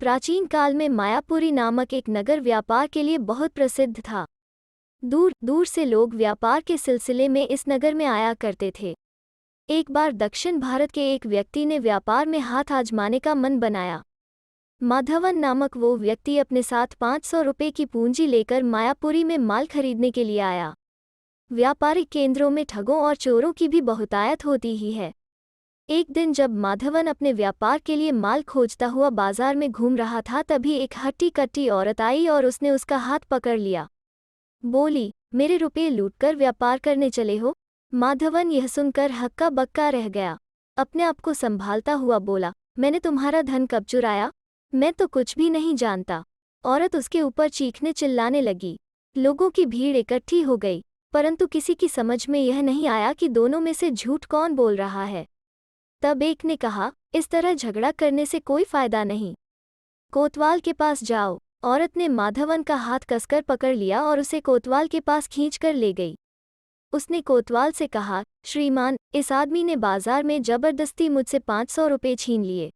प्राचीन काल में मायापुरी नामक एक नगर व्यापार के लिए बहुत प्रसिद्ध था। दूर दूर से लोग व्यापार के सिलसिले में इस नगर में आया करते थे। एक बार दक्षिण भारत के एक व्यक्ति ने व्यापार में हाथ आजमाने का मन बनाया। माधवन नामक वो व्यक्ति अपने साथ 500 रुपये की पूंजी लेकर मायापुरी में माल खरीदने के लिए आया। व्यापारिक केंद्रों में ठगों और चोरों की भी बहुतायत होती ही है। एक दिन जब माधवन अपने व्यापार के लिए माल खोजता हुआ बाजार में घूम रहा था, तभी एक हट्टी कट्टी औरत आई और उसने उसका हाथ पकड़ लिया। बोली, मेरे रुपये लूटकर व्यापार करने चले हो? माधवन यह सुनकर हक्का बक्का रह गया। अपने आप को संभालता हुआ बोला, मैंने तुम्हारा धन कब चुराया? मैं तो कुछ भी नहीं जानता। औरत उसके ऊपर चीखने चिल्लाने लगी। लोगों की भीड़ इकट्ठी हो गई, परंतु किसी की समझ में यह नहीं आया कि दोनों में से झूठ कौन बोल रहा है। तब एक ने कहा, इस तरह झगड़ा करने से कोई फायदा नहीं, कोतवाल के पास जाओ। औरत ने माधवन का हाथ कसकर पकड़ लिया और उसे कोतवाल के पास खींचकर ले गई। उसने कोतवाल से कहा, श्रीमान, इस आदमी ने बाजार में जबरदस्ती मुझसे 500 रुपये छीन लिए।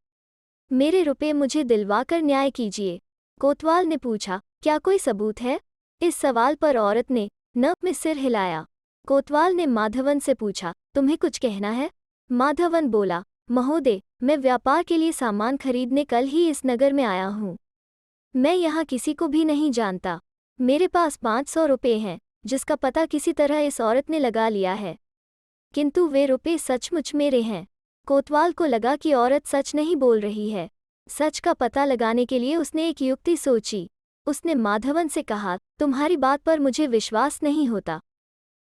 मेरे रुपये मुझे दिलवाकर न्याय कीजिए। कोतवाल ने पूछा, क्या कोई सबूत है? इस सवाल पर औरत ने न में सिर हिलाया। कोतवाल ने माधवन से पूछा, तुम्हें कुछ कहना है? माधवन बोला, महोदय, मैं व्यापार के लिए सामान खरीदने कल ही इस नगर में आया हूँ। मैं यहाँ किसी को भी नहीं जानता। मेरे पास 500 रुपये हैं, जिसका पता किसी तरह इस औरत ने लगा लिया है, किंतु वे रुपये सचमुच मेरे हैं। कोतवाल को लगा कि औरत सच नहीं बोल रही है। सच का पता लगाने के लिए उसने एक युक्ति सोची। उसने माधवन से कहा, तुम्हारी बात पर मुझे विश्वास नहीं होता।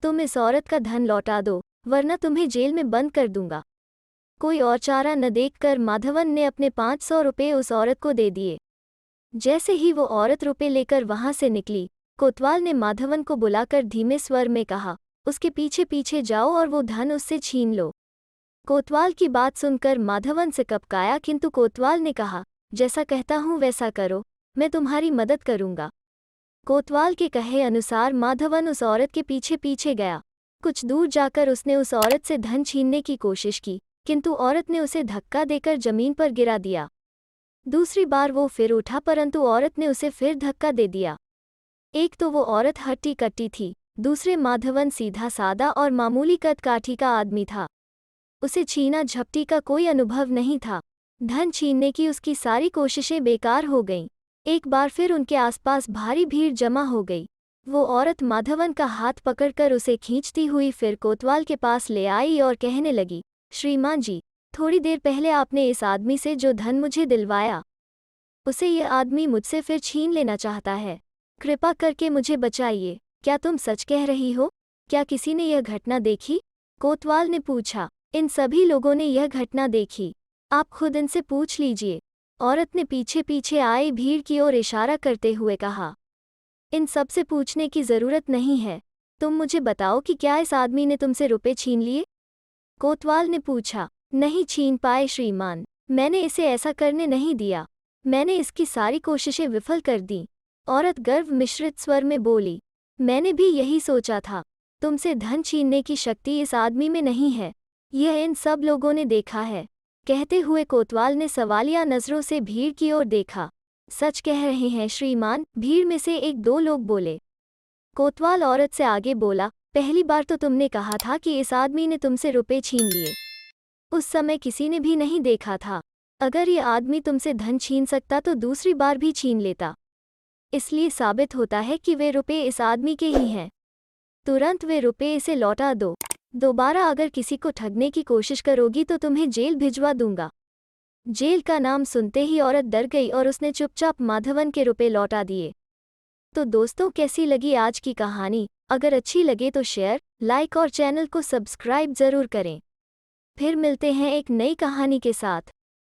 तुम इस औरत का धन लौटा दो, वरना तुम्हें जेल में बंद कर दूंगा। कोई और चारा न देखकर माधवन ने अपने 500 रुपये उस औरत को दे दिए। जैसे ही वो औरत रुपये लेकर वहां से निकली, कोतवाल ने माधवन को बुलाकर धीमे स्वर में कहा, उसके पीछे पीछे जाओ और वो धन उससे छीन लो। कोतवाल की बात सुनकर माधवन से कपकाया, किंतु कोतवाल ने कहा, जैसा कहता हूँ वैसा करो, मैं तुम्हारी मदद करूंगा। कोतवाल के कहे अनुसार माधवन उस औरत के पीछे पीछे गया। कुछ दूर जाकर उसने उस औरत से धन छीनने की कोशिश की, किंतु औरत ने उसे धक्का देकर जमीन पर गिरा दिया। दूसरी बार वो फिर उठा, परंतु औरत ने उसे फिर धक्का दे दिया। एक तो वो औरत हट्टी कट्टी थी, दूसरे माधवन सीधा सादा और मामूली कद काठी का आदमी था। उसे छीना झपटी का कोई अनुभव नहीं था। धन छीनने की उसकी सारी कोशिशें बेकार हो गईं। एक बार फिर उनके आसपास भारी भीड़ जमा हो गई। वो औरत माधवन का हाथ पकड़कर उसे खींचती हुई फिर कोतवाल के पास ले आई और कहने लगी, श्रीमान जी, थोड़ी देर पहले आपने इस आदमी से जो धन मुझे दिलवाया, उसे ये आदमी मुझसे फिर छीन लेना चाहता है। कृपा करके मुझे बचाइए। क्या तुम सच कह रही हो? क्या किसी ने यह घटना देखी? कोतवाल ने पूछा। इन सभी लोगों ने यह घटना देखी। आप खुद इनसे पूछ लीजिए। औरत ने पीछे पीछे आई भीड़ की ओर इशारा करते हुए कहा, इन सब से पूछने की जरूरत नहीं है। तुम मुझे बताओ कि क्या इस आदमी ने तुमसे रुपए छीन लिए? कोतवाल ने पूछा। नहीं छीन पाए श्रीमान, मैंने इसे ऐसा करने नहीं दिया। मैंने इसकी सारी कोशिशें विफल कर दी। औरत गर्व मिश्रित स्वर में बोली, मैंने भी यही सोचा था। तुमसे धन छीनने की शक्ति इस आदमी में नहीं है। यह इन सब लोगों ने देखा है। कहते हुए कोतवाल ने सवालिया नजरों से भीड़ की ओर देखा। सच कह रहे हैं श्रीमान, भीड़ में से एक दो लोग बोले। कोतवाल औरत से आगे बोला, पहली बार तो तुमने कहा था कि इस आदमी ने तुमसे रुपए छीन लिए। उस समय किसी ने भी नहीं देखा था। अगर ये आदमी तुमसे धन छीन सकता तो दूसरी बार भी छीन लेता। इसलिए साबित होता है कि वे रुपए इस आदमी के ही हैं। तुरंत वे रुपए इसे लौटा दो। दोबारा अगर किसी को ठगने की कोशिश करोगी तो तुम्हें जेल भिजवा दूंगा। जेल का नाम सुनते ही औरत डर गई और उसने चुपचाप माधवन के रुपए लौटा दिए। तो दोस्तों, कैसी लगी आज की कहानी? अगर अच्छी लगे तो शेयर, लाइक और चैनल को सब्सक्राइब जरूर करें। फिर मिलते हैं एक नई कहानी के साथ।